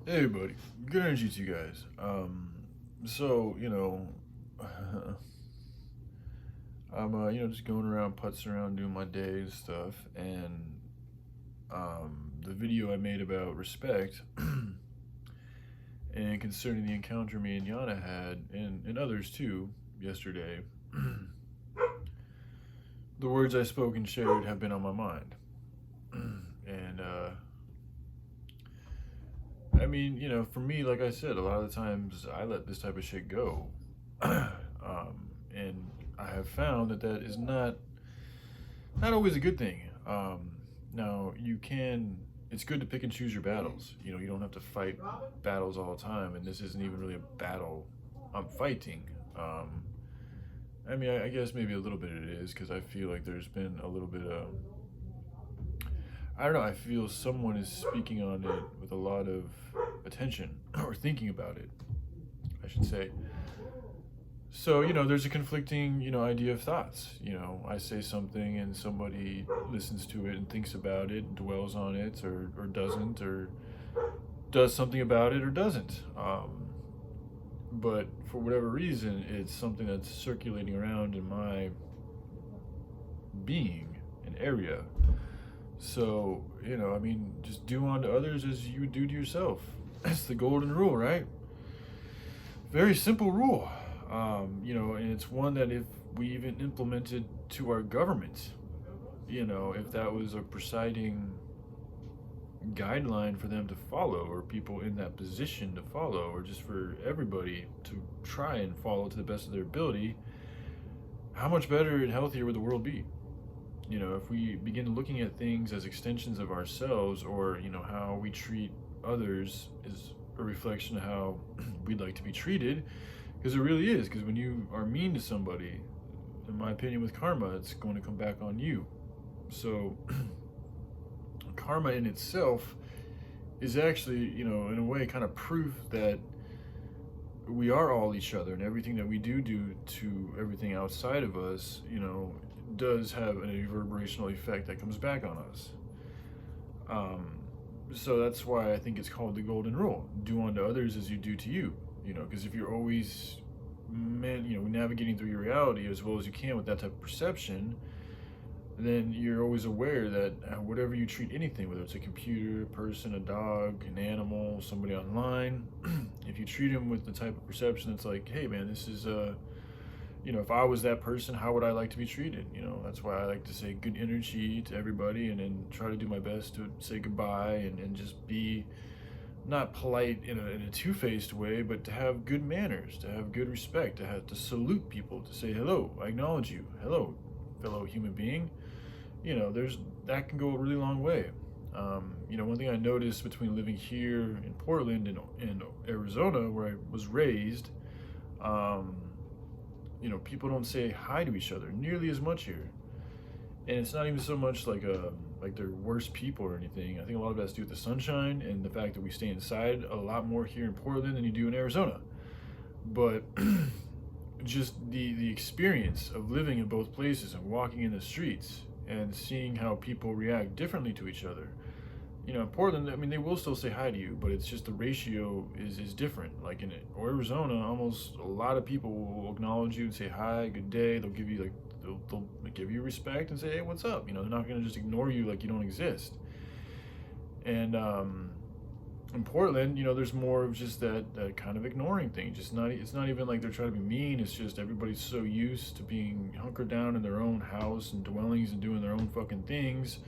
Hey, buddy. Good energy to you guys. So I'm just going around, putzing around, doing my day and stuff, and the video I made about respect and concerning the encounter me and Yana had, and others too, yesterday. The words I spoke and shared have been on my mind, and for me, like I said, a lot of the times I let this type of shit go. And I have found that is not always a good thing. Now you can. It's good to pick and choose your battles. You don't have to fight battles all the time, and this isn't even really a battle I'm fighting. I guess maybe a little bit it is because I feel like there's been a little bit of. I don't know. I feel someone is speaking on it with a lot of attention or thinking about it, I should say. So, there's a conflicting, idea of thoughts. I say something and somebody listens to it and thinks about it, dwells on it, or doesn't, or does something about it or doesn't. But for whatever reason, it's something that's circulating around in my being, an area. So, just do unto others as you would do to yourself. That's the golden rule, right? Very simple rule. And it's one that if we even implemented to our government, if that was a presiding guideline for them to follow, or people in that position to follow, or just for everybody to try and follow to the best of their ability, how much better and healthier would the world be? If we begin looking at things as extensions of ourselves, or, how we treat others is a reflection of how we'd like to be treated, because it really is. Because when you are mean to somebody, in my opinion, with karma, it's going to come back on you. So, karma in itself is actually, in a way, kind of proof that we are all each other, and everything that we do to everything outside of us, does have a reverberational effect that comes back on us. So that's why I think it's called the golden rule: do unto others as you do to you. Because if you're always navigating through your reality as well as you can with that type of perception, then you're always aware that whatever you treat anything, whether it's a computer, a person, a dog, an animal, somebody online, if you treat them with the type of perception that's like, hey man, this is if I was that person, how would I like to be treated? That's why I like to say good energy to everybody, and then try to do my best to say goodbye, and just be not polite in a two-faced way, but to have good manners, to have good respect, to salute people, to say hello, I acknowledge you, hello, fellow human being. There's that can go a really long way. One thing I noticed between living here in Portland and Arizona, where I was raised, people don't say hi to each other nearly as much here, and it's not even so much like they're worse people or anything. I think a lot of that has to do with the sunshine and the fact that we stay inside a lot more here in Portland than you do in Arizona. But just the experience of living in both places and walking in the streets and seeing how people react differently to each other. In Portland, they will still say hi to you, but it's just the ratio is different. Like in Arizona, almost a lot of people will acknowledge you and say hi, good day. They'll give you they'll give you respect and say, hey, what's up? They're not gonna just ignore you like you don't exist. And in Portland, there's more of just that kind of ignoring thing. It's not even like they're trying to be mean. It's just everybody's so used to being hunkered down in their own house and dwellings and doing their own fucking things.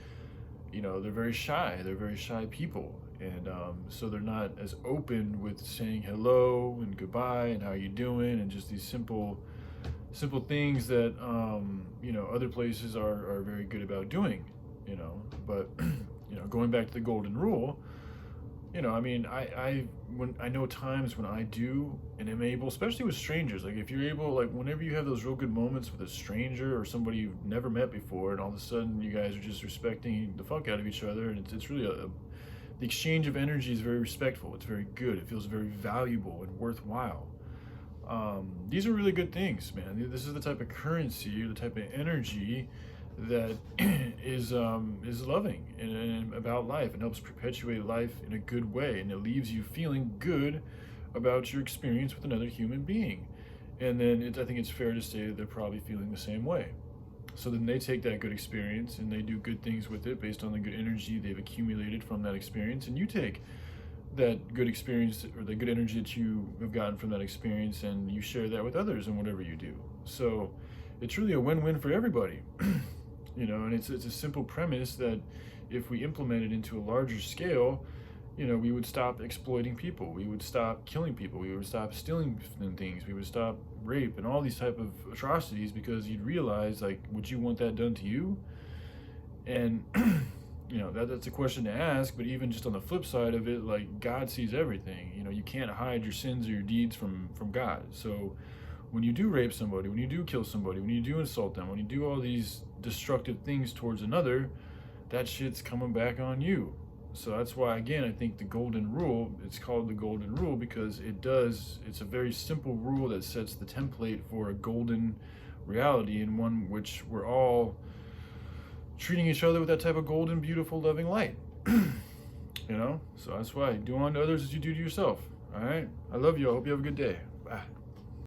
They're very shy. They're very shy people, and so they're not as open with saying hello and goodbye and how you doing, and just these simple things that other places are very good about doing. But going back to the golden rule, I know times when I do and am able, especially with strangers, like if you're able, like whenever you have those real good moments with a stranger or somebody you've never met before, and all of a sudden you guys are just respecting the fuck out of each other, and it's really the exchange of energy is very respectful. It's very good. It feels very valuable and worthwhile. These are really good things, man. This is the type of currency, the type of energy that is loving and about life and helps perpetuate life in a good way, and it leaves you feeling good about your experience with another human being. And then I think it's fair to say that they're probably feeling the same way. So then they take that good experience and they do good things with it based on the good energy they've accumulated from that experience, and you take that good experience or the good energy that you have gotten from that experience and you share that with others in whatever you do. So it's really a win-win for everybody. And it's a simple premise that if we implement it into a larger scale, we would stop exploiting people, we would stop killing people, we would stop stealing things, we would stop rape and all these type of atrocities, because you'd realize, like, would you want that done to you? And that's a question to ask. But even just on the flip side of it, like, God sees everything. You can't hide your sins or your deeds from God. So when you do rape somebody, when you do kill somebody, when you do insult them, when you do all these destructive things towards another, that shit's coming back on you. So that's why, again, I think the golden rule, it's called the golden rule because it's a very simple rule that sets the template for a golden reality, and one which we're all treating each other with that type of golden, beautiful, loving light. So that's why do unto others as you do to yourself. All right, I love you. I hope you have a good day. Bye.